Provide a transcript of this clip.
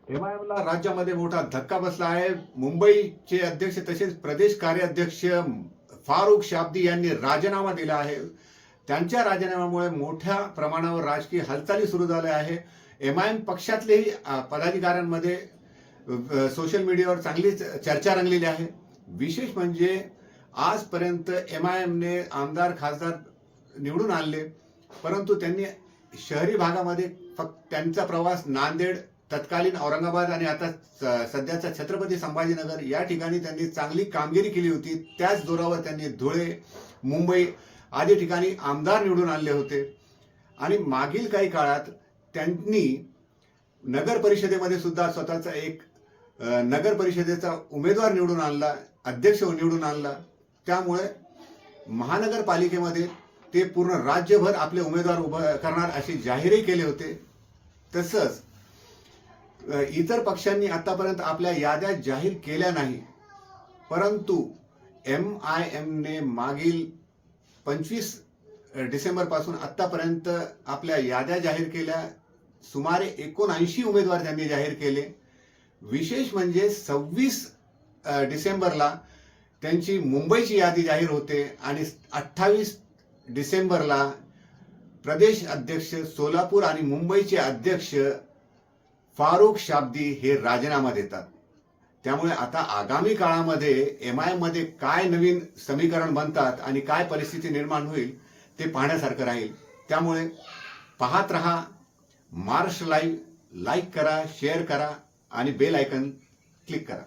एमआयएमला राज्यामध्ये मोठा धक्का बसला आहे. मुंबईचे अध्यक्ष तसेच प्रदेश कार्याध्यक्ष फारुख शाब्दी यांनी राजीनामा दिला आहे. त्यांच्या राजीनाम्यामुळे मोठ्या प्रमाणावर राजकीय हालचाली सुरू झाल्या आहे. एमआयएम पक्षातलेही पदाधिकाऱ्यांमध्ये सोशल मीडियावर चांगली चर्चा रंगलेली आहे. विशेष म्हणजे आजपर्यंत एमआयएमने आमदार खासदार निवडून आणले, परंतु त्यांनी शहरी भागामध्ये फक्त त्यांचा प्रवास नांदेड, तत्कालीन औरंगाबाद आणि आता सध्याचा छत्रपती संभाजीनगर या ठिकाणी त्यांनी चांगली कामगिरी केली होती. त्याच जोरावर त्यांनी धुळे, मुंबई आदी ठिकाणी आमदार निवडून आणले होते आणि मागील काही काळात त्यांनी नगर परिषदेमध्ये सुद्धा स्वतःचा एक नगर परिषदेचा उमेदवार निवडून आणला, अध्यक्ष निवडून आणला. त्यामुळे महानगरपालिकेमध्ये ते पूर्ण राज्यभर आपले उमेदवार उभा करणार अशी जाहीरही केले होते. तसंच इतर पक्षांनी आतापर्यंत आपल्या याद्या जाहीर केल्या नाही, परंतु एमआयएमने मागील 25 डिसेंबरपासून आतापर्यंत आपल्या याद्या जाहीर केल्या. सुमारे 79 उमेदवार त्यांनी जाहीर केले. विशेष म्हणजे 26 डिसेंबरला त्यांची मुंबईची यादी जाहीर होते आणि 28 डिसेंबरला प्रदेश अध्यक्ष सोलापूर आणि मुंबईचे अध्यक्ष फारुख शाब्दी हे राजीनामा देतात. त्यामुळे आता आगामी काळामध्ये एमआयएम मध्ये काय नवीन समीकरण बनतात आणि काय परिस्थिती निर्माण होईल ते पाहण्यासारखं राहील. त्यामुळे पाहत रहा महाराष्ट्र लाईव्ह. लाईक करा, शेअर करा आणि बेल आयकॉन क्लिक करा.